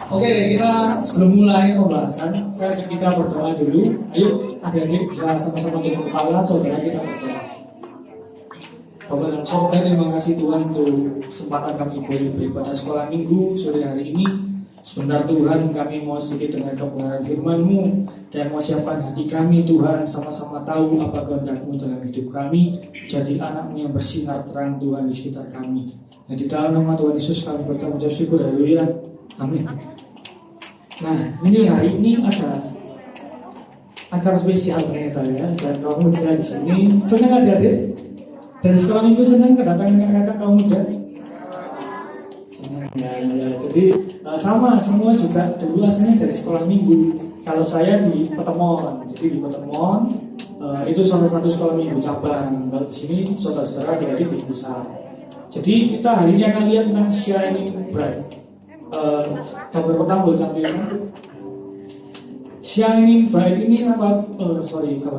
Oke, kita sebelum mulai pembahasan, saya ajak kita berdoa dulu. Ayo, adik-adik bisa sama-sama tutup kepala, saudara kita berdoa. Bapak dalam surga, terima kasih Tuhan untuk kesempatan kami boleh beribadah sekolah minggu sore hari ini. Sebentar Tuhan, kami mau sedikit dengan kebenaran firman-Mu dan mau siapkan hati kami Tuhan, sama-sama tahu apa kehendak-Mu dalam hidup kami. Jadi anak-Mu yang bersinar terang Tuhan di sekitar kami. Dan di dalam nama Tuhan Yesus kami bertemu ucap syukur, haleluya, amin. Nah, ini hari ini ada acara spesial ternyata ya, dan kaum muda di sini senang adik-adik dari sekolah minggu, senang kedatangan kakak-kakak kaum muda. Senang ya. Jadi sama semua juga dulu asalnya dari sekolah minggu. Kalau saya di Petemon, jadi di Petemon itu salah satu sekolah minggu cabang. Kalau di sini saudara-saudara adik-adik di pusat. Jadi kita hari ini akan lihat tentang Shining Bright. Gambar pertama boleh tampilkan. Shining Bright ini apa? Gambar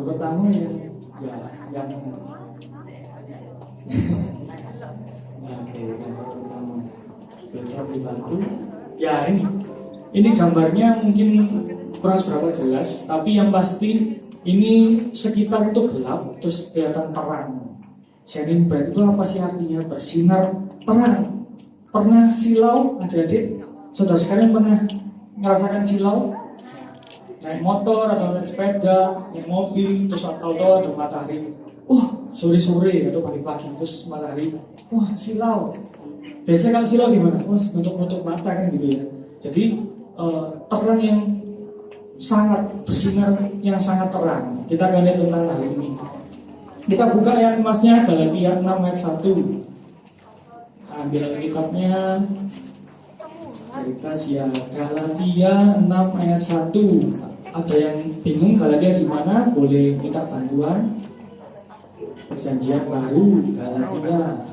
pertama yang oke, gambar pertama. Bisa dibantu. Ya ini gambarnya mungkin kurang seberapa jelas, tapi yang pasti ini sekitar itu gelap, terus kelihatan terang. Shining Bright itu apa sih artinya? Bersinar terang. Pernah silau adik-adik? Saudara sekalian pernah ngerasakan silau? Naik motor atau naik sepeda, naik mobil, terus atau ada matahari. Sore-sore atau pagi-pagi, terus matahari. Silau. Biasanya kalau silau gimana? Nutup-nutup mata kan gitu ya. Jadi terang yang sangat bersinar, yang sangat terang. Kita akan lihat tentang hal ini. Kita buka ayat emasnya, Galatia 6 ayat 1. Ambil kitabnya, cerita ya, Galatia 6 ayat 1. Ada yang bingung Galatia di mana? Boleh minta bantuan. Perjanjian baru Galatia.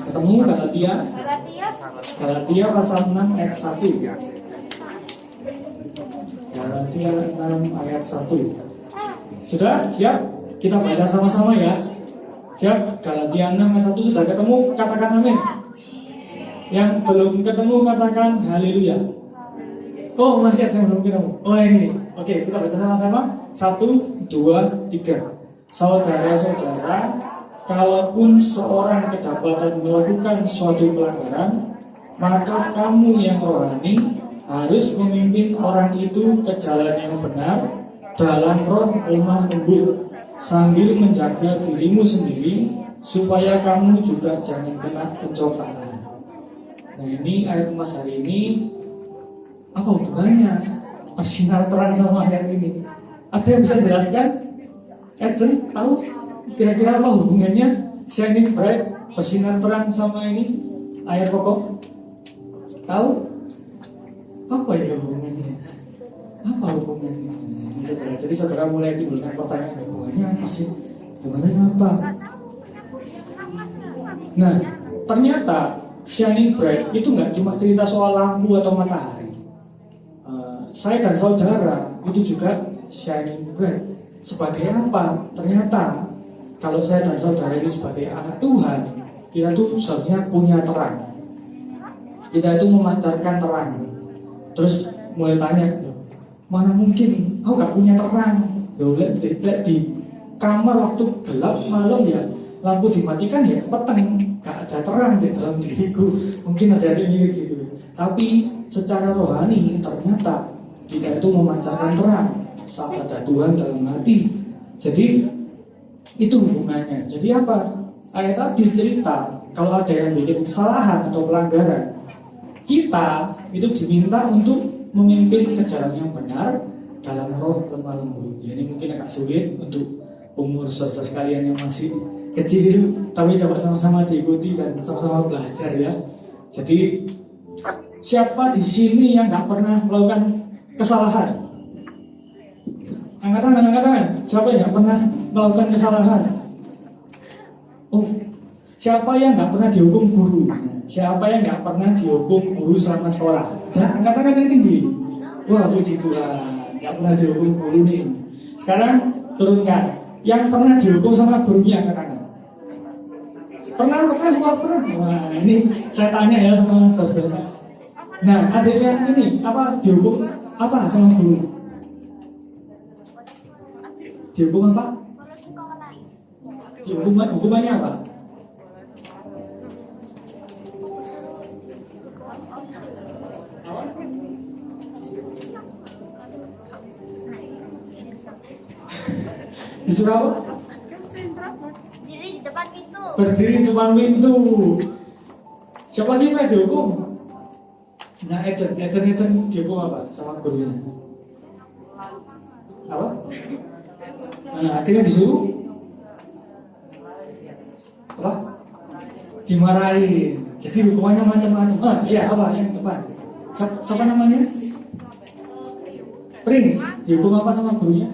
Ketemu Galatia? Galatia pasal 6 ayat 1. Galatia 6 ayat 1. Sudah? Siap? Kita baca sama-sama ya. Siap? Galatia 6 ayat 1 sudah ketemu? Katakan amin. Yang belum ketemu katakan haleluya. Masih ada yang belum ketemu. Ini. Oke, kita baca sama-sama. 1, 2, 3. Saudara-saudara, kalaupun seorang kedapatan melakukan suatu pelanggaran, maka kamu yang rohani harus memimpin orang itu ke jalan yang benar dalam roh lemah lembut, sambil menjaga dirimu sendiri supaya kamu juga jangan kena pencobaan. Nah, ini ayat emas hari ini apa hubungannya bersinar terang sama ayat ini? Ada yang bisa jelaskan? Eden, tahu kira-kira apa hubungannya Shining Bright, bersinar terang sama ini ayat pokok? Tahu? Apa ya hubungannya? Apa hubungannya? Jadi saudara mulai timbulkan pertanyaan, hubungannya apa sih? Hubungannya apa? Nah, ternyata Shining Bright itu nggak cuma cerita soal lampu atau matahari. Saya dan saudara itu juga Shining Bright. Sebagai apa? Ternyata kalau saya dan saudara ini sebagai anak Tuhan, kita itu seharusnya punya terang. Kita itu memancarkan terang. Terus mulai tanya, mana mungkin aku gak punya terang? Lihat di kamar waktu gelap malam ya, lampu dimatikan ya peteng, gak ada terang di dalam diriku. Mungkin ada yang gitu. Tapi secara rohani ternyata kita itu memancarkan terang saat ada Tuhan dalam hati. Jadi itu hubungannya. Jadi apa? Ayat tadi cerita kalau ada yang bikin kesalahan atau pelanggaran, kita itu diminta untuk memimpin ke jalan yang benar dalam roh lemah lembut. Ini mungkin agak sulit untuk umur saudara sekalian yang masih kecil, tapi coba sama-sama diikuti dan sama-sama belajar ya. Jadi siapa di sini yang nggak pernah melakukan kesalahan? Angkat tangan. Siapa yang nggak pernah melakukan kesalahan? Siapa yang nggak pernah dihukum guru? Siapa yang nggak pernah dihukum guru selama sekolah? Angkat tangan yang tinggi. Puji Tuhan, nggak pernah dihukum guru nih. Sekarang turunkan. Yang pernah dihukum sama gurunya, angkat tangan. Pernah. Wah, ini saya tanya ya sama saudara. Nah, adik yang ini apa dihukum apa sama guru? Dihukum apa? Hukumannya apa? Disuruh apa? Diri di depan pintu. Berdiri di depan pintu. Siapa lagi yang dihukum? Nah, Eden dihukum apa sama gurunya? Apa? Nah, akhirnya disuruh apa? Dimarahin. Jadi hukumannya macam-macam. Iya apa yang depan? Siapa namanya? Prince. Dihukum apa sama gurunya?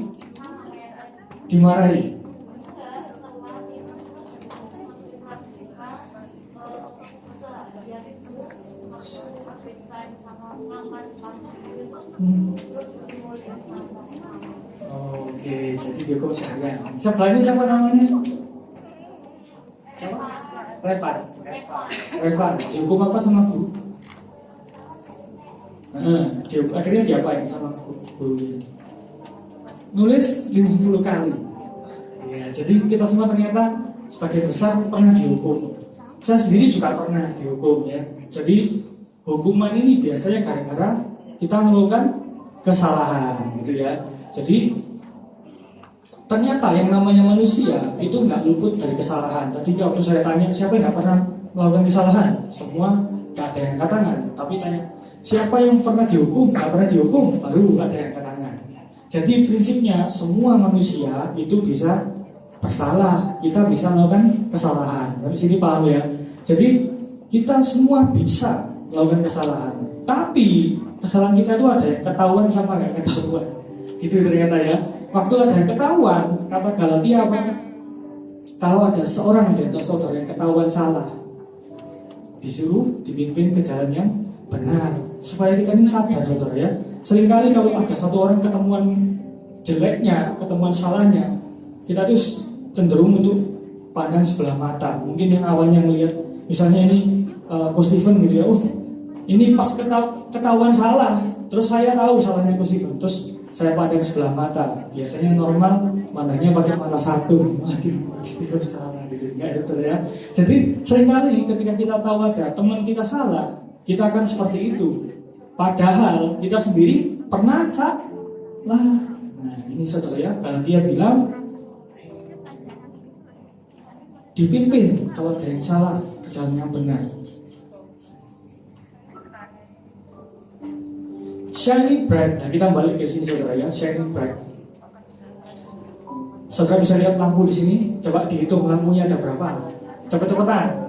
Dimarahi. Oke, jadi dihukum seharian. Sebelahnya siapa namanya? Siapa? Revan. Dihukum apa sama guru? Akhirnya diapain sama gurunya? Nulis 50 kali. Ya, jadi kita semua ternyata sebagai besar pernah dihukum. Saya sendiri juga pernah dihukum ya. Jadi hukuman ini biasanya gara-gara kita melakukan kesalahan gitu ya. Jadi ternyata yang namanya manusia itu nggak luput dari kesalahan. Tadi waktu saya tanya siapa yang nggak pernah melakukan kesalahan, semua nggak ada yang angkat tangan. Tapi tanya siapa yang pernah dihukum, nggak pernah dihukum, baru ada yang angkat tangan. Jadi prinsipnya semua manusia itu bisa bersalah, kita bisa melakukan kesalahan. Dari sini paham ya. Jadi kita semua bisa melakukan kesalahan. Tapi kesalahan kita itu ada yang ketahuan sama nggak ketahuan. Gitu ternyata ya. Waktu ada yang ketahuan, kata Galatia apa? Kalau ada seorang di antara saudara yang ketahuan salah, disuruh dipimpin ke jalan yang benar. Supaya kita ini sadar saudara ya. Seringkali kalau ada satu orang ketemuan jeleknya, ketemuan salahnya, kita tuh cenderung untuk pandang sebelah mata. Mungkin yang awalnya melihat, misalnya ini Coach Steven gitu ya, ini pas ketahuan salah, terus saya tahu salahnya Coach Steven, terus saya pandang sebelah mata. Biasanya normal mandangnya pakai mata satu. Waduh, Coach Steven salah gitu, enggak betul ya. Jadi seringkali ketika kita tahu ada teman kita salah, kita akan seperti itu. Padahal kita sendiri pernah salah. Nah ini saudara ya, Galatia bilang dipimpin kalau ada yang salah ke jalan yang benar. Shining bright. Nah kita balik ke sini saudara ya, shining bright. Saudara bisa lihat lampu di sini. Coba dihitung lampunya ada berapa. Cepet-cepetan.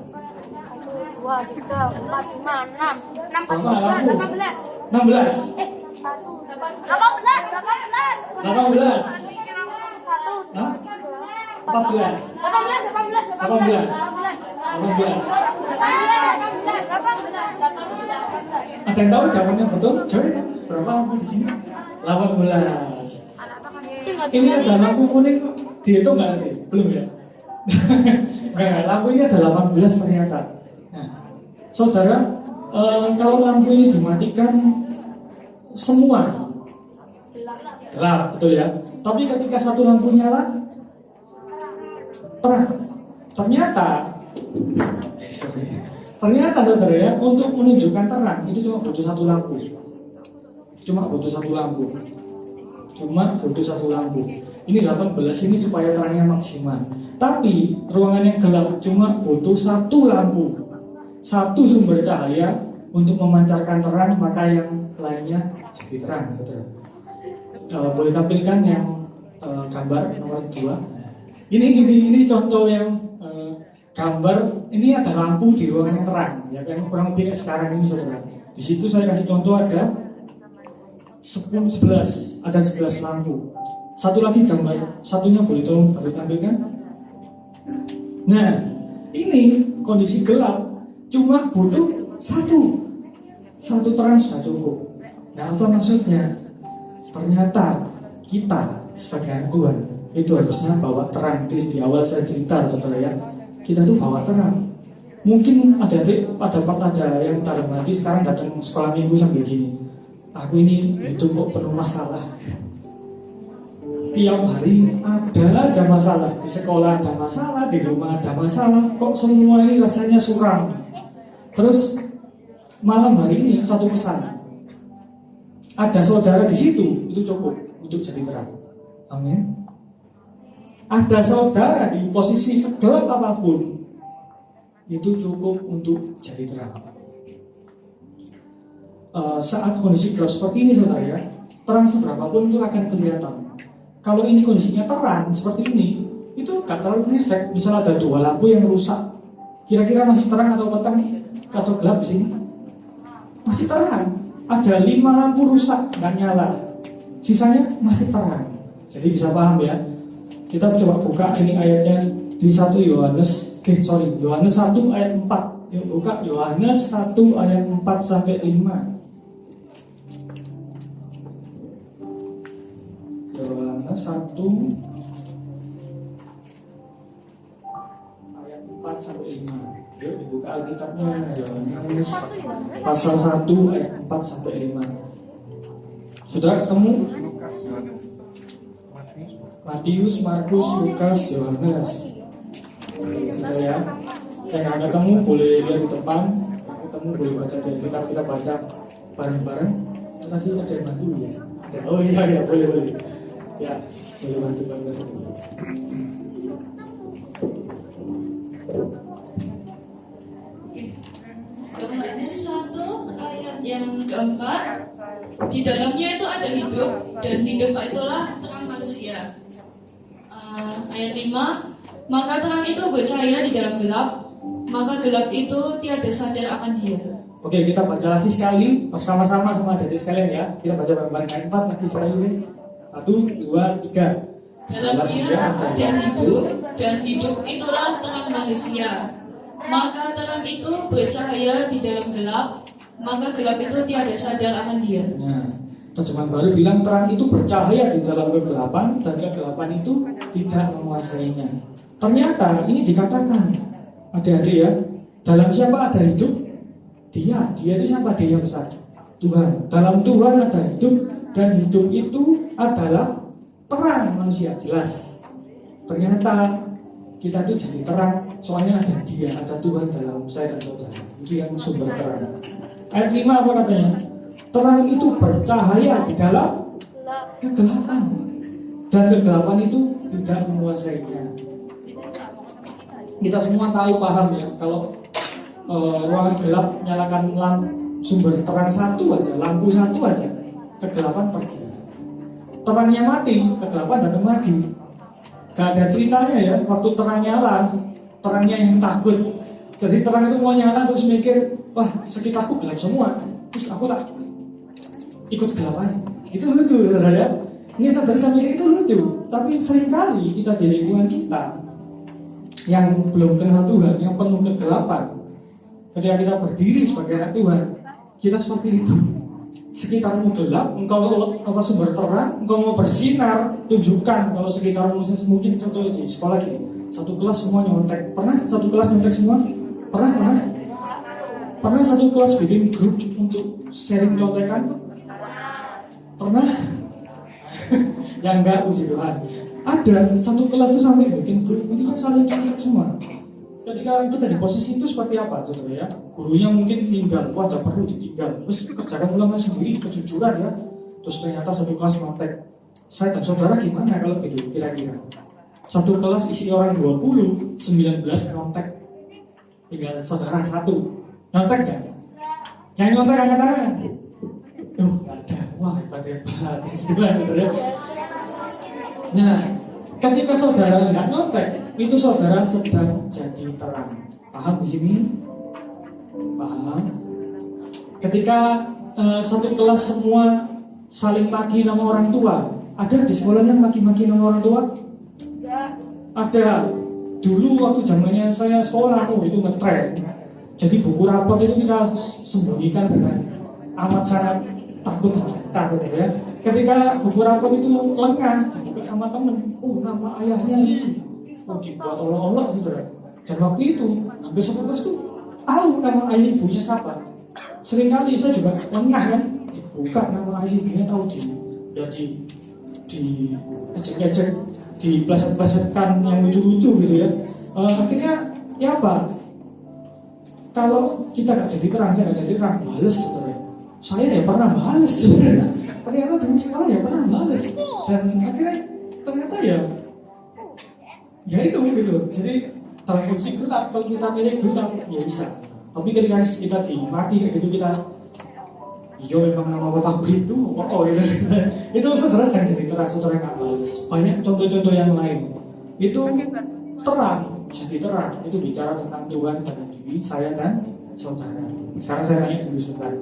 2, 3, 4, 5, 6, 6, 18. 16. 18. Hah? 14. 18. Ada yang tahu jawabannya betul? Joy, berapa lampu di sini? 18. Ini ada lampu kuning, dihitung nggak nanti? Belum ya? Enggak, lampu ini ada 18 ternyata. Nah, saudara, kalau lampu ini dimatikan semua gelap, betul ya? Tapi ketika satu lampu nyala, terang. Ternyata saudara ya, untuk menunjukkan terang itu cuma butuh satu lampu. Ini 18 ini supaya terangnya maksimal. Tapi ruangan yang gelap cuma butuh satu lampu, satu sumber cahaya untuk memancarkan terang, maka yang lainnya jadi terang, saudara. Boleh tampilkan yang gambar nomor 2. Ini contoh yang gambar. Ini ada lampu di ruangan yang terang, ya kan kurang lebih kayak sekarang ini saudara. Di situ saya kasih contoh ada 11 lampu. Satu lagi gambar, satunya boleh tolong tampilkan. Nah, ini kondisi gelap, cuma butuh satu terang sudah cukup. Nah, apa maksudnya? Ternyata kita sebagai anak Tuhan itu harusnya bawa terang. Di awal saya cerita saudara ya, kita tuh bawa terang. Mungkin ada yang dalam hati sekarang datang sekolah minggu sambil gini, aku ini hidup kok penuh masalah. Tiap hari ada aja masalah, di sekolah ada masalah, di rumah ada masalah, kok semua ini rasanya suram. Terus malam hari ini satu pesan, ada saudara di situ, itu cukup untuk jadi terang. Amin. Ada saudara di posisi segelap apapun, itu cukup untuk jadi terang. Saat kondisi gelap seperti ini saudara ya, terang seberapapun itu akan kelihatan. Kalau ini kondisinya terang seperti ini, itu gak terlalu efek. Misal ada 2 lampu yang rusak, kira-kira masih terang atau petang atau gelap di sini? Masih terang. Ada 5 lampu rusak nggak nyala, sisanya masih terang. Jadi bisa paham ya. Kita coba buka ini ayatnya di Yohanes 1 ayat 4. Yuk buka Yohanes 1 ayat 4 sampai 5. Yohanes 1 ayat 4 sampai 5. Yuk dibuka Alkitabnya, Yohanes pasal 1 ayat 4 sampai 5. Sudah ketemu? Matius, Markus, Lukas, Yohanes. Sudah ya? Yang nggak ketemu boleh lihat di depan. Ketemu boleh baca di Alkitab, kita baca bareng-bareng. Tadi ada yang bantu ya? Oh iya, boleh. Ya, boleh bantu bareng-bareng. Yohanes 1 ayat yang keempat, di dalamnya itu ada hidup, dan hidup itulah terang manusia. Ayat 5, maka terang itu bercahaya di dalam gelap, maka gelap itu tiada sadar akan dia. Oke, kita baca lagi sekali bersama-sama sama adik sekalian ya. Kita baca bareng-bareng ayat 4 lagi sekali. 1, 2, 3. Dalam dia ada hidup, dan hidup itulah terang manusia. Maka terang itu bercahaya di dalam gelap, maka gelap itu tiada sadar akan dia. Nah, terjemahan baru bilang terang itu bercahaya di dalam kegelapan, dan kegelapan itu tidak menguasainya. Ternyata ini dikatakan, adik-adik ya, dalam siapa ada hidup? Dia itu siapa? Dia yang besar, Tuhan. Dalam Tuhan ada hidup, dan hidup itu adalah terang manusia, jelas. Ternyata kita itu jadi terang, soalnya ada Dia, ada Tuhan dalam saya dan saudara. Itu yang sumber terang. Ayat 5 apa katanya? Terang itu bercahaya di dalam kegelapan, dan kegelapan itu tidak menguasainya. Kita semua tahu, paham ya, kalau ruangan gelap nyalakan sumber terang satu aja, lampu satu aja, kegelapan pergi. Terangnya mati, kegelapan datang lagi. Gak ada ceritanya ya, waktu terang nyala, terangnya yang takut. Jadi terang itu mau nyala terus mikir, wah sekitarku gelap semua, terus aku tak ikut gelap. Itu lucu ya. Ini saudara saya mikir itu lucu. Tapi seringkali kita di lingkungan kita yang belum kenal Tuhan, yang penuh kegelapan, ketika kita berdiri sebagai anak Tuhan, kita seperti itu. Sekitarmu gelap, engkau sumber terang, engkau mau bersinar, tunjukkan kalau sekitarmu. Mungkin contoh di sekolah ini, satu kelas semua nyontek. Pernah satu kelas nyontek semua? Pernah satu kelas bikin grup untuk sharing contekan? Pernah? Yang enggak, puji Tuhan. Ada satu kelas itu sampai bikin grup, itu kan saling contek semua. Ketika kita di posisi itu seperti apa, saudara ya? Gurunya mungkin tinggal, wah tak perlu ditinggal. Terus kerjakan ulangan sendiri, kejujuran ya. Terus ternyata satu kelas nyontek. Saya dan saudara gimana kalau gitu kira-kira? Satu kelas isi orang 20, 19 nyontek. Tinggal saudara satu. Nyontek gak? Yang nyontek angkat tangan. Gak ada. Wah hebat-hebat. Saudara. Nah, ketika saudara nggak nyontek, itu saudara sedang jadi terang. Paham di sini? Paham? Ketika satu kelas semua saling maki nama orang tua, ada di sekolahnya maki-maki nama orang tua? Ada. Dulu waktu zamannya saya sekolah, itu ngetrend. Jadi buku rapot itu kita sembunyikan dengan amat sangat takut ya. Ketika buku rapot itu lengah, dibuka sama temen, nama ayahnya ini, dibuat olok-olok gitu. Dan waktu itu hampir satu kelas tuh tahu nama ayah ibunya siapa. Seringkali saya juga lengah kan, buka nama ayah ibunya tahu di ejek-ejek, di pleset-plesetkan yang lucu-lucu gitu ya. Akhirnya ya apa? Kalau kita gak jadi terang, saya gak jadi terang, bales sebenarnya. Saya ya pernah bales sebenarnya. Ternyata di sekolah ya pernah bales. Dan akhirnya ternyata ya itu gitu. Jadi dalam fungsi gelap, kalau kita milih gelap ya bisa. Tapi ketika kita dimaki kayak gitu kita, iya memang nama bapakku itu, gitu. Itu saudara sedang jadi terang, saudara nggak bales. Banyak contoh-contoh yang lain. Itu terang, jadi terang. Itu bicara tentang Tuhan dalam diri saya dan saudara. Sekarang saya tanya dulu sebentar.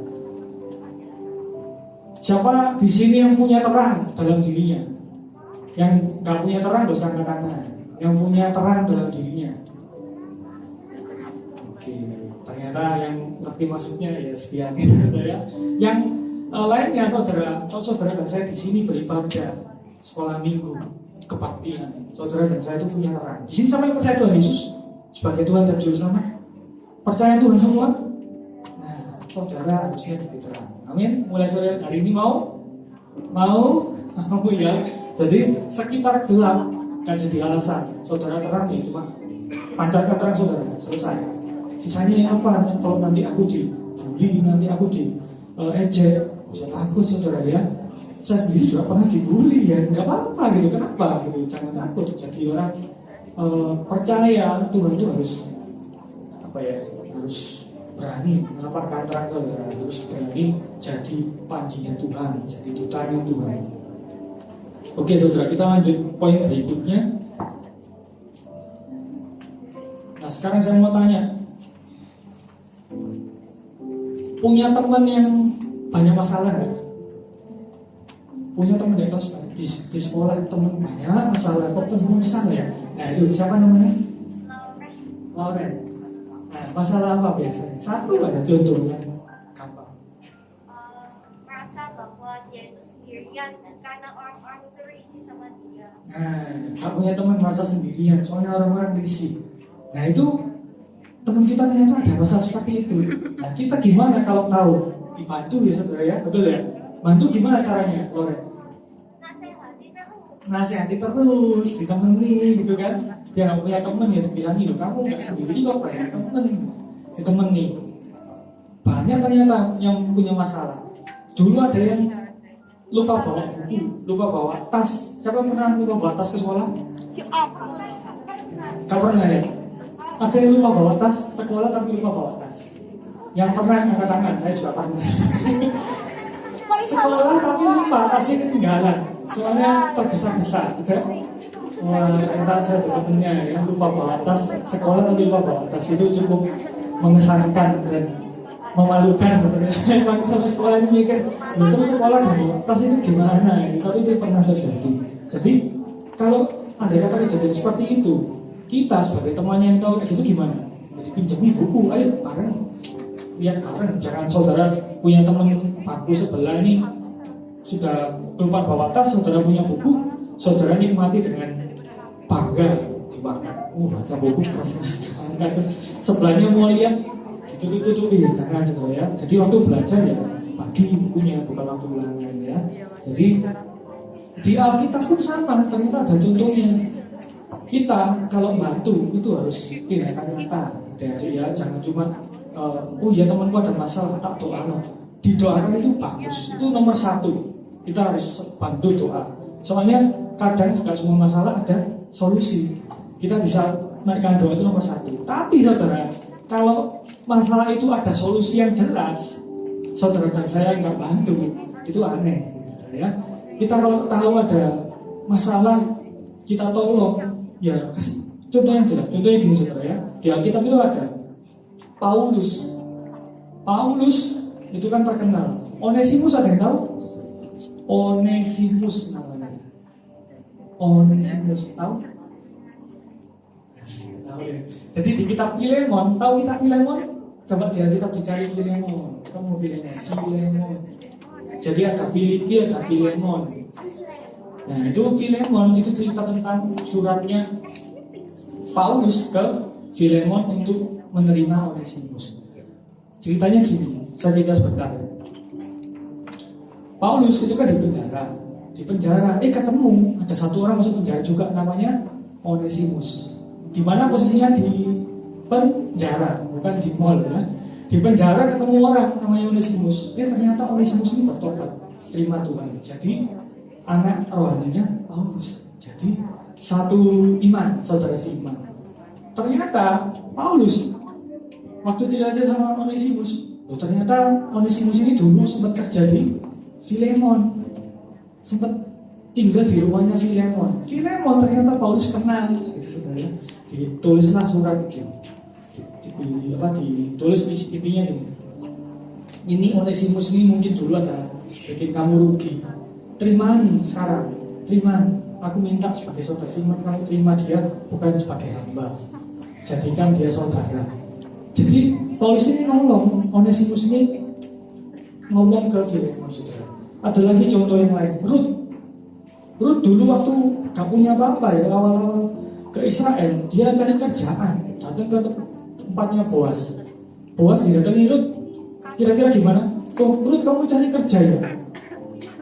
Siapa di sini yang punya terang dalam dirinya? Yang nggak punya terang dosa angkat tangan. Yang punya terang dalam dirinya. Oke, ternyata yang ngerti maksudnya ya sekian gitu ya. Yang lainnya saudara dan saya di sini beribadah sekolah minggu kebaktian. Saudara dan saya itu punya terang. Di sini sama yang percaya Tuhan Yesus sebagai Tuhan dan Juru Selamat. Percaya Tuhan semua. Nah, saudara harusnya jadi terang. Amin. Mulai sore hari ini mau ya. Jadi sekitar gelap kan jadi alasan. Saudara terang ya cuma pancarkan terang saudara, selesai. Sisanya apa? Kalau nanti aku dibully, nanti aku ejek, jangan takut saudara ya. Saya sendiri juga pernah dibully ya, nggak apa-apa gitu. Kenapa gitu? Jangan takut. Jadi orang percaya Tuhan itu harus harus berani melaporkan terang saudara, terus berani jadi panjinya Tuhan, jadi dutanya Tuhan. Oke saudara, kita lanjut poin berikutnya. Nah sekarang saya mau tanya, punya teman yang banyak masalah nggak? Punya teman di kelas di sekolah teman banyak masalah, kok teman masalah ya? Nah itu siapa namanya? Lauren. Nah, masalah apa biasanya? Satu aja contohnya gampang. Merasa bahwa dia itu sendirian dan karena orang-orang itu risih sama dia. Nah, tak punya teman merasa sendirian, soalnya orang-orang risih. Nah itu teman kita ternyata ada masalah seperti itu. Nah kita gimana kalau tahu? Dibantu ya saudara ya, betul ya? Bantu gimana caranya, Loren? Nasihati terus, ditemani gitu kan. Dia nggak punya teman ya dibilangi loh, kamu nggak sendiri kok, banyak teman, ditemani. Banyak ternyata yang punya masalah. Dulu ada yang lupa bawa buku, lupa bawa tas. Siapa pernah lupa bawa tas ke sekolah? Gak pernah ya? Ada yang lupa bawa tas sekolah tapi lupa bawa tas. Yang pernah angkat tangan, saya juga pernah. Sekolah tapi lupa tasnya ketinggalan. Soalnya tergesa-gesa, udah. Wah, ternyata saya ada temennya yang lupa bawa tas sekolah tapi lupa bawa tas. Itu cukup mengesankan dan memalukan sebenarnya. Emang sampai sekolah ini mikir, terus sekolah dan tas ini gimana? Tapi itu pernah terjadi. Jadi kalau andai kata kejadian seperti itu, kita sebagai temannya yang tahu itu gimana? Jadi pinjami buku, ayo bareng. Lihat bareng, jangan saudara punya teman bangku sebelah ini sudah lupa bawa tas, saudara punya buku, saudara nikmati dengan bangga dimakan. Baca buku keras-keras terus sebelahnya mau lihat ditutup-tutupi, jangan saudara ya. Jadi waktu belajar ya bagi bukunya, bukan waktu ulangan ya. Jadi di Alkitab pun sama, ternyata ada contohnya. Kita kalau bantu itu harus tindakan nyata. Jadi ya jangan cuma oh ya temanku ada masalah tak doa. Didoakan itu bagus, itu nomor satu. Kita harus bantu doa. Soalnya kadang segala semua masalah ada solusi. Kita bisa naikkan doa itu nomor satu. Tapi saudara, kalau masalah itu ada solusi yang jelas, saudara dan saya nggak bantu, itu aneh. Ya, kita kalau tahu ada masalah, kita tolong, ya kasih contoh yang jelas. Contohnya gini saudara ya, di Alkitab itu ada Paulus itu kan terkenal. Onesimus ada yang tahu? Onesimus namanya. Onesimus tahu? Tahu ya. Jadi di kitab Filemon, tahu kitab Filemon? Coba di Alkitab dicari Filemon. Kamu Filemon. Jadi ada Filipi, ada Filemon. Nah itu Filemon itu cerita tentang suratnya Paulus ke Filemon untuk menerima Onesimus. Ceritanya gini, saya cerita sebentar. Paulus itu kan di penjara, ketemu ada satu orang masuk penjara juga namanya Onesimus. Di mana posisinya di penjara, bukan di mall ya. Di penjara ketemu orang namanya Onesimus. Ternyata Onesimus ini bertobat, terima Tuhan. Jadi anak rohaninya Paulus. Jadi satu iman, saudara seiman. Ternyata Paulus waktu tidak sama Onesimus, ternyata Onesimus ini dulu sempat kerja di Filemon, sempat tinggal di rumahnya Filemon. Filemon ternyata Paulus kenal, gitu saudara. Ditulislah surat itu, ditulis intinya gini. Ini Onesimus ini mungkin dulu ada bikin kamu rugi. Terimaan sekarang, terimaan. Aku minta sebagai saudara seiman kamu terima dia bukan sebagai hamba. Jadikan dia saudara. Jadi Paulus ini nolong Onesimus ini ngomong ke Filemon, saudara. Ada lagi contoh yang lain. Ruth dulu waktu gak punya apa-apa ya, awal-awal ke Israel, dia cari kerjaan, datang ke tempatnya Boas. Boas didatangi Ruth, kira-kira gimana? Oh Ruth, kamu cari kerja ya?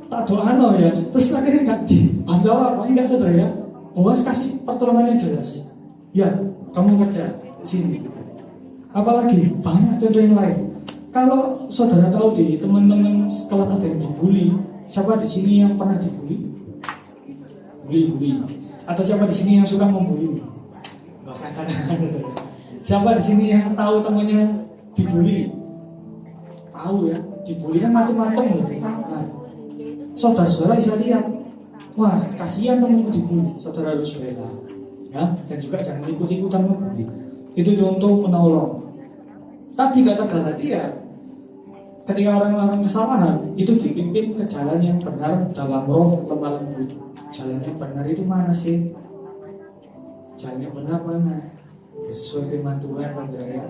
Tak doa ya. Terus akhirnya gak dibantu apa? Enggak, saudara ya. Boas kasih pertolongan yang jelas. Ya, kamu kerja di sini. Apalagi banyak contoh yang lain. Kalau saudara tahu di teman-teman kelas ada yang dibully, siapa di sini yang pernah dibully? Bully. Atau siapa di sini yang suka membuli? Enggak usah kadang-kadang. Siapa di sini yang tahu temannya dibully? Tahu ya, dibully kan macam-macam loh. Nah, saudara-saudara bisa lihat, wah kasihan temanku dibully, saudara harus bela, ya, dan juga jangan ikut-ikutan membuli. Itu contoh menolong. Tapi kata Galatia, ketika orang-orang kesalahan itu dipimpin ke jalan yang benar dalam roh lemah lembut. Jalan yang benar itu mana sih? Jalan yang benar mana? Sesuai firman Tuhan, saudara.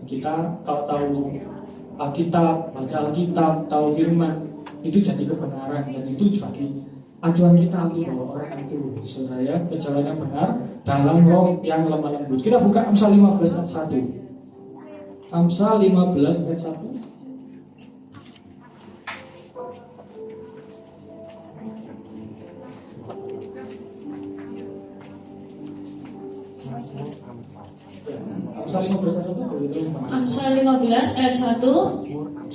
Kita kalau tahu Alkitab, baca Alkitab, tahu firman, itu jadi kebenaran dan itu jadi acuan kita untuk bawa orang itu, saudara, ke jalan yang benar dalam roh yang lemah lembut. Kita buka Amsal 15 ayat 1. Amsal 15 ayat 1. Amsal 15 ayat 1.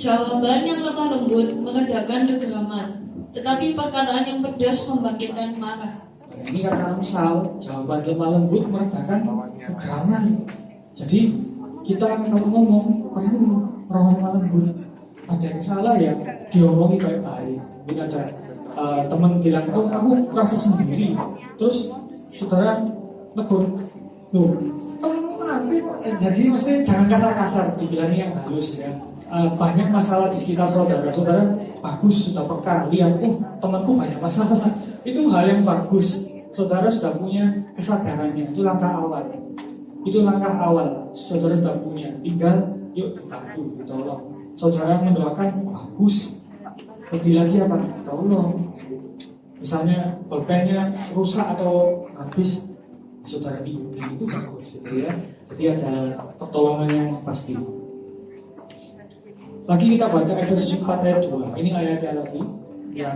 Jawaban yang lemah lembut meredakan kegeraman, tetapi perkataan yang pedas membangkitkan marah. Ini kata Amsal, jawaban lemah lembut meredakan kegeraman. Jadi kita ngomong perlu roh lemah lembut. Ada yang salah ya diomongi baik-baik. Mungkin ada teman bilang, oh aku merasa sendiri. Terus saudara tegur, loh, jadi maksudnya jangan kasar-kasar, dibilangnya yang halus ya. Banyak masalah di sekitar saudara bagus, sudah peka, lihat, oh temanku banyak masalah. Itu hal yang bagus. Saudara sudah punya kesadarannya, itu langkah awal. Itu langkah awal, saudara sudah punya. Tinggal yuk dibantu, ditolong. Saudara mendoakan, bagus. Lebih lagi apa? Tolong. Misalnya pulpennya rusak atau habis, saudara hidupin, itu bagus gitu ya. Jadi ada pertolongan yang pasti. Lagi kita baca Efesus 4 ayat 2. Ini ayatnya lagi yang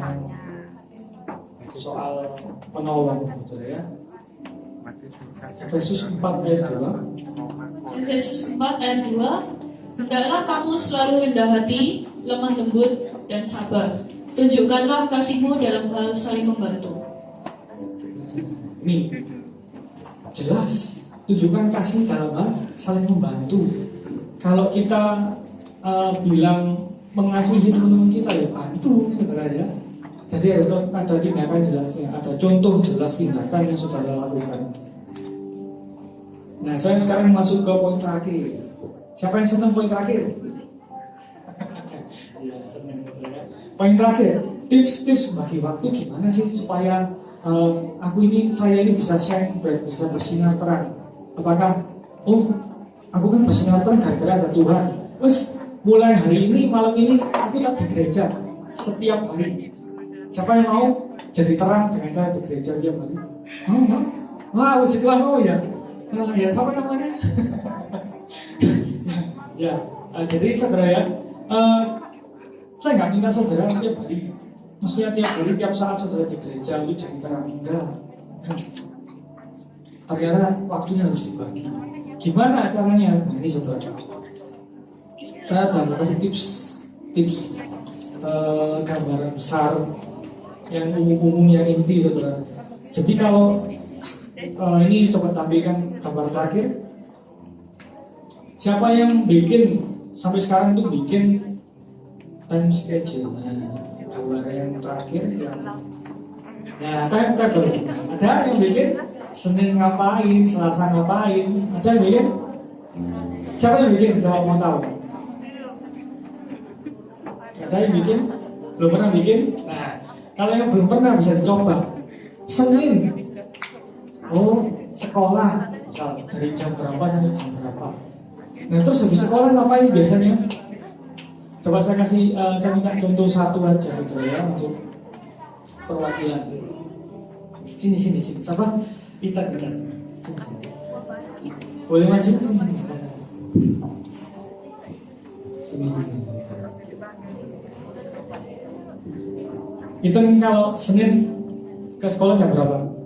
soal menolong gitu ya. Efesus 4 ayat 2. Efesus 4 ayat 2. Hendaklah kamu selalu rendah hati, lemah lembut, dan sabar. Tunjukkanlah kasihmu dalam hal saling membantu. Ini jelas, tunjukkan kasih dalam hal saling membantu. Kalau kita bilang mengasihi teman-teman kita, ya bantu, saudara ya. Jadi ada tindakan jelasnya, ada contoh jelas tindakan yang saudara lakukan. Nah, saya sekarang masuk ke poin terakhir. Siapa yang senang poin terakhir? Ya, senang, ya. Poin terakhir, tips-tips bagi waktu gimana sih supaya saya ini bisa shine bright, bisa bersinar terang. Apakah, aku kan bersinar terang gara-gara ada Tuhan. Terus mulai hari ini, malam ini aku tak di gereja setiap hari. Siapa yang mau jadi terang dengan cara di gereja tiap hari? Mau? Wah, itulah mau ya. Ya, siapa namanya? Ya, jadi saudara ya, saya nggak minta saudara tiap hari, maksudnya tiap hari, tiap saat saudara di gereja itu jadi terang, enggak. Ternyata waktunya harus dibagi. Gimana caranya? Nah, ini saudara, saya akan kasih tips gambaran besar yang umum yang inti saudara. Jadi kalau ini coba tampilkan gambar terakhir. Siapa yang bikin sampai sekarang itu bikin time schedule? Nah, gambar yang terakhir yang timetable. Ada yang bikin Senin ngapain, Selasa ngapain? Ada yang bikin? Siapa yang bikin? Kalau mau tahu? Ada yang bikin? Belum pernah bikin? Nah, kalau yang belum pernah bisa dicoba. Senin, sekolah, misal dari jam berapa sampai jam berapa. Nah terus habis sekolah ngapain biasanya? Coba saya kasih, saya minta contoh satu aja gitu ya untuk perwakilan. Sini. Siapa? Kita. Sini. Boleh maju? Sini. Itu kalau Senin ke sekolah jam berapa?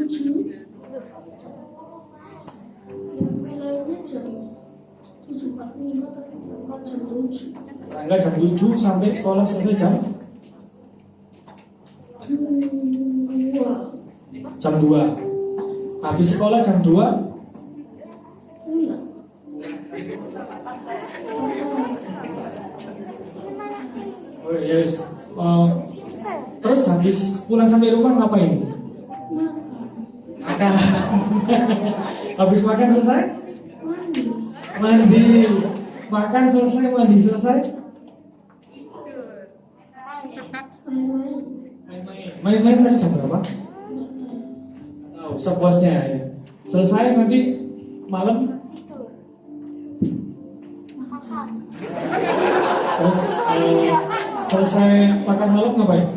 7. Mulainya jam 7.45 tapi berangkat jam 7. Berangkat jam 7 sampai sekolah selesai jam? 2. Jam 2. Habis sekolah jam 2? Enggak. Oh yes. Terus habis pulang sampai rumah ngapain? Makan. Habis makan selesai? Mandi. Makan selesai, mandi selesai? Main-main sampai jam berapa? Sepuasnya ya. Selesai nanti malam? Terus selesai makan malam ngapain?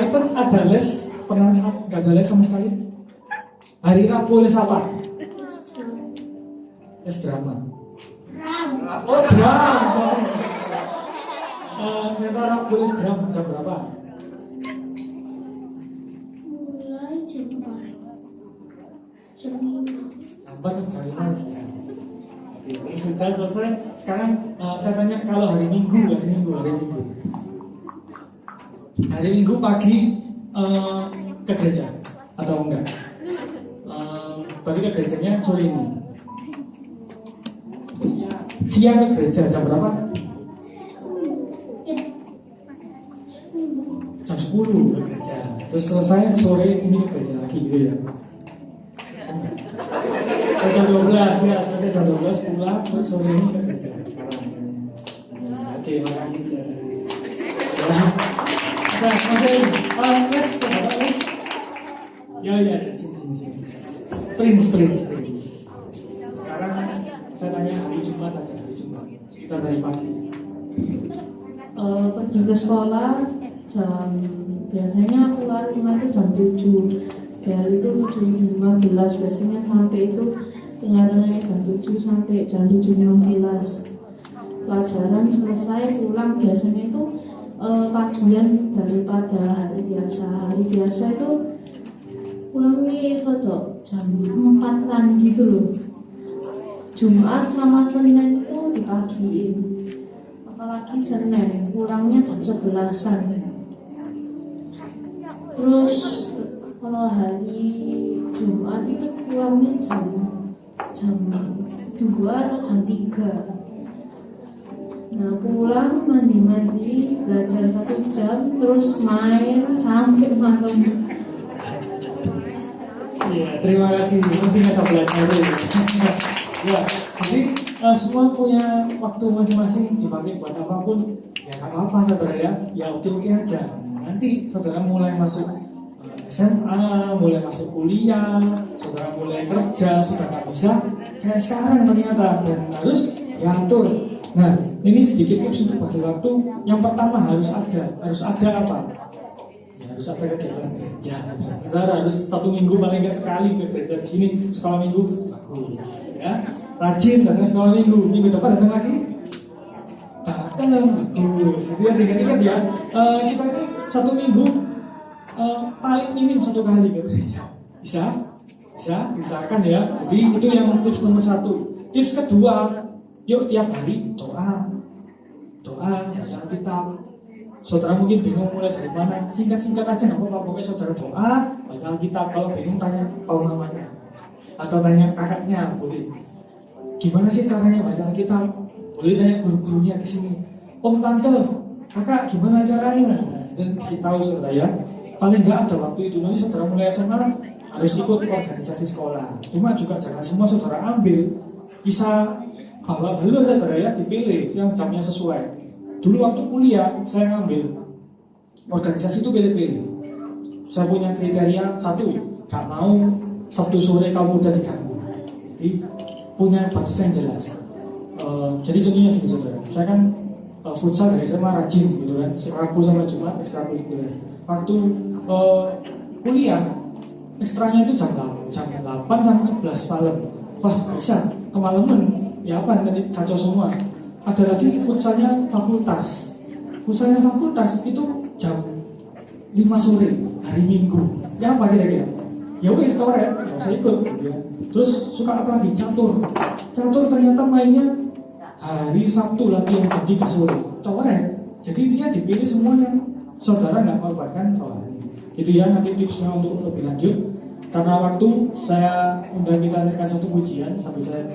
Itu ada les, pernah nggak ada les sama sekali? Hari Rabu les apa? Les drama. Oh drum, sorry. Ternyata Rabu les drum jam berapa? Mulai jam 4. Jam 5. Sampai jam 5 les drum. Sudah selesai. Sekarang saya tanya kalau hari Minggu. Hari Minggu pagi ke gereja atau enggak? Berarti ke gerejanya sore ini. Siang ke gereja jam berapa? Jam 10 ke gereja. Terus selesai sore ini ke gereja lagi gitu ya? Jam 12 ya, selesai jam 12 pulang, terus sore ini ke gereja sekarang. Oke, makasih. Les. Ya, sini. Prince. Sekarang saya tanya hari Jumat aja, sekitar dari pagi. Pergi ke sekolah biasanya keluar rumah itu jam 7. Dari itu 7.15 biasanya sampai itu tengah-tengahnya jam 7 sampai jam 7.15. Pelajaran selesai pulang biasanya itu pagian daripada hari biasa. Hari biasa itu pulangnya sodok jam 4-an gitu loh. Jumat sama Senin itu dipagiin. Apalagi Senin pulangnya jam 11-an. Terus kalau hari Jumat itu pulangnya jam 2 atau jam 3. Nah pulang mandi belajar 1 jam terus main sampai malam. Iya, terima kasih. Penting ada belajar. Ya, jadi semua punya waktu masing-masing dipakai buat apapun. Ya nggak apa-apa saudara ya. Ya oke aja. Nanti saudara mulai masuk SMA, mulai masuk kuliah, saudara mulai kerja sudah nggak bisa kayak sekarang ternyata dan harus diatur. Nah, ini sedikit tips untuk bagi waktu. Yang pertama harus ada apa? Ya, harus ada kegiatan gereja. Saudara harus 1 minggu paling nggak sekali ke gereja di sini. Sekolah minggu bagus, ya. Rajin datang sekolah minggu. Minggu depan datang lagi. Bagus. Jadi ingat-ingat ya. Kita ini 1 minggu paling minim 1 kali ke gereja. Bisa, usahakan ya. Jadi itu yang tips nomor 1. Tips kedua, yuk tiap hari doa, baca Alkitab. Saudara mungkin bingung mulai dari mana, singkat-singkat aja nggak apa-apa. Pokoknya saudara doa, baca Alkitab. Kalau bingung tanya om mamanya atau tanya kakaknya, boleh. Gimana sih caranya baca Alkitab? Boleh tanya guru-gurunya di sini. Om, tante, kakak, gimana caranya? Dan kasih tahu saudara ya. Paling nggak ada waktu itu nanti saudara mulai SMA harus ikut organisasi sekolah. Cuma juga jangan semua saudara ambil. Bisa bawa belur saudara ya, dipilih yang jamnya sesuai. Dulu waktu kuliah saya ngambil organisasi itu pilih-pilih. Saya punya kriteria 1, gak mau Sabtu sore kaum muda diganggu. Jadi punya batas yang jelas. Jadi contohnya gini saudara, saya kan futsal dari SMA rajin gitu kan, Rabu sampai Jumat ekstrakurikuler. Waktu kuliah ekstranya itu jam 8 sampai 11 malam. Wah gak bisa, kemalaman ya apa nanti kacau semua. Ada lagi futsalnya fakultas. Futsalnya fakultas itu jam 5 sore hari Minggu. Ya apa kira-kira? Ya wes sore, saya ikut gitu ya. Terus suka apa lagi? Catur ternyata mainnya hari Sabtu lagi yang jam 3 sore. Sore. Jadi dia dipilih semuanya. Saudara nggak korbankan rohani. Itu ya nanti tipsnya untuk lebih lanjut. Karena waktu saya undang kita naikkan satu pujian sambil saya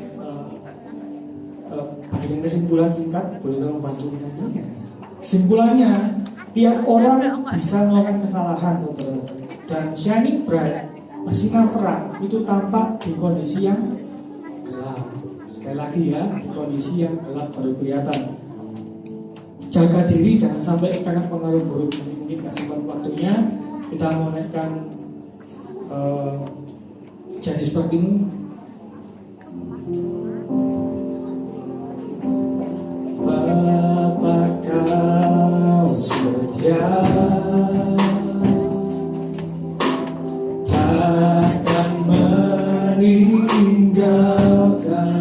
bagian kesimpulan singkat, boleh tolong bantu menyanyi? Kesimpulannya, tiap orang bisa melakukan kesalahan, saudara. Dan shining bright, bersinar terang, itu tampak di kondisi yang gelap. Sekali lagi ya, di kondisi yang gelap baru kelihatan. Jaga diri, jangan sampai kena pengaruh buruk. Mungkin nggak sempat waktunya, kita mau naikkan jadi seperti ini. Bapa kau setia, takkan meninggalkan,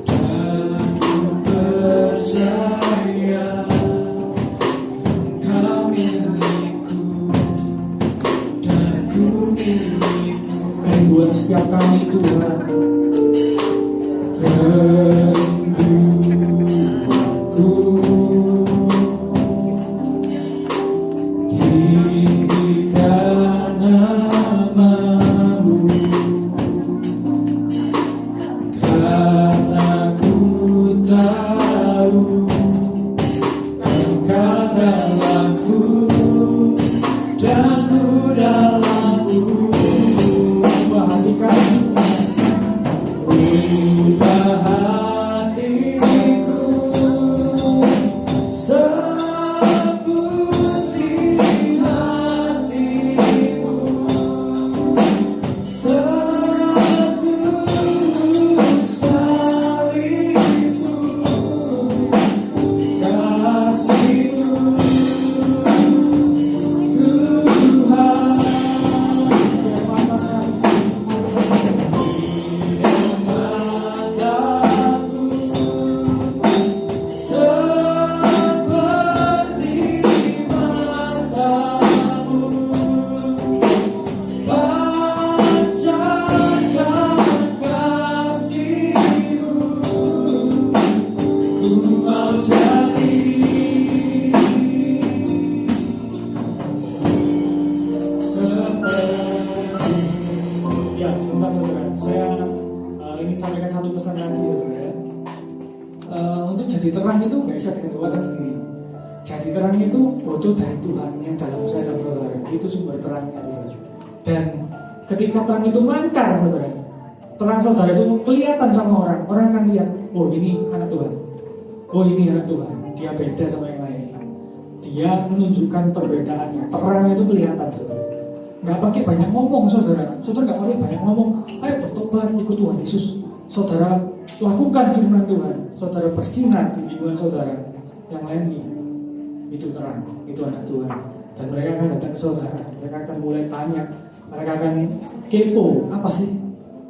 dan ku percaya Engkau milikku dan ku milikku. Buat setiap kami Tuhan, rinduku tinggikan namamu, karena ku tahu Engkau dalamku dan ku dalammu. Ubah hatiku seperti hatimu, setulus salibmu, kasihmu Tuhan. Ya, sebentar saudara. Saya ingin sampaikan satu pesan lagi saudara ya. Untuk jadi terang itu nggak bisa dengan kekuatan sendiri. Jadi terang itu butuh dari Tuhan yang dalam saya dan saudara. Itu sumber terangnya saudara. Dan ketika terang itu mancar saudara, terang saudara itu kelihatan sama orang. Orang akan lihat, oh ini anak Tuhan. Oh ini anak Tuhan. Dia beda sama yang lain. Dia menunjukkan perbedaannya. Terangnya itu kelihatan saudara. Nggak pakai banyak ngomong saudara. Saudara nggak pakai banyak ngomong. Ayo bertobat ikut Tuhan Yesus. Saudara lakukan firman Tuhan. Saudara bersinar di lingkungan saudara. Yang lain nih, itu terang. itu anak Tuhan. Dan mereka akan datang ke saudara, mereka akan mulai tanya, mereka akan kepo, apa sih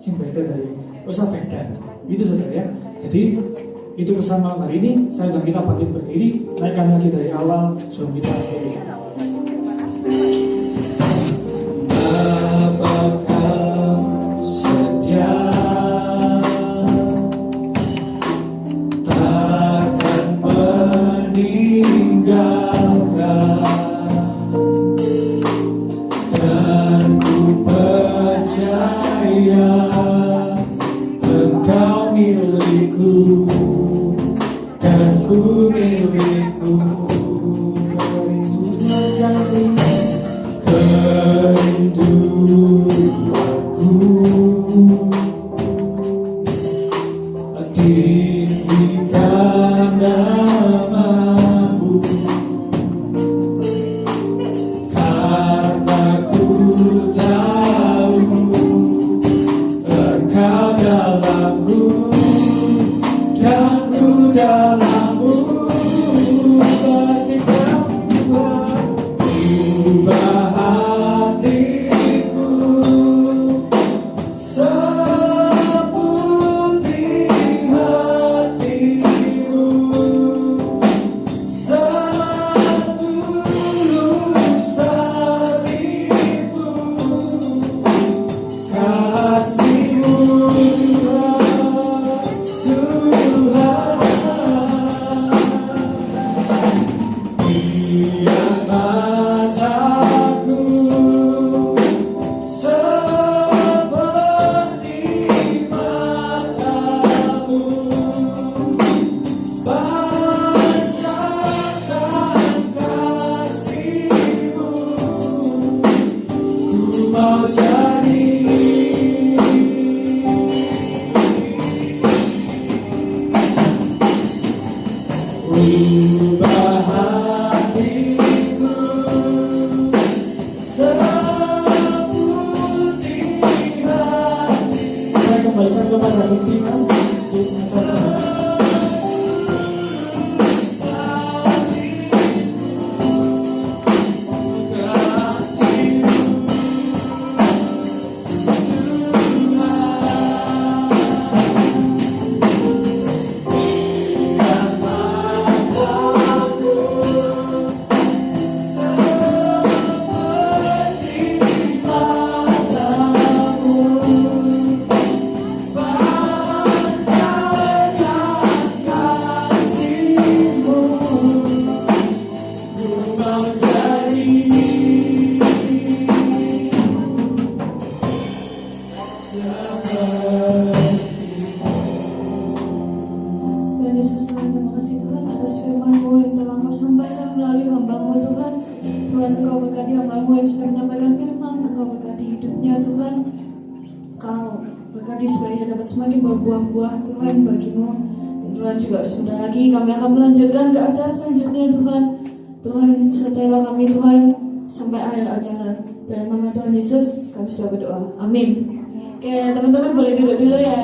yang beda dari usaha beda. Itu saudara ya. Jadi itu pesan malam hari ini. Saya dan kita bangkit berdiri, naikkan lagi dari awal sebelum kita akhiri. Apakah setia takkan meninggalkan, dan ku percaya Engkau milikku dan ku milikmu. Kerinduanku tinggikan namamu, karena ku tahu Engkau dalamku dan ku dalammu. Ubah hatiku seperti hatimu, setulus hatimu, kasihmu Tuhan. Biar mataku seperti matamu, pancarkan kasihmu, ku mau jadi ubah hatiku seperti hati. Saya kembalikan kepada pimpinan untuk masalah. Tuhan Yesus, terima kasih Tuhan atas firman-Mu yang telah Kau sampaikan melalui hamba-Mu Tuhan. Tuhan, Engkau berkati hamba-Mu yang sudah menyampaikan firman, Engkau berkati hidupnya Tuhan. Kau berkati supaya ia dapat semakin berbuah-buah Tuhan bagi-Mu. Dan Tuhan juga sebentar lagi kami akan melanjutkan ke acara selanjutnya Tuhan. Tuhan, sertailah kami Tuhan sampai akhir acara. Dalam nama Tuhan Yesus kami sudah berdoa. Amin. Oke, teman-teman boleh duduk dulu ya.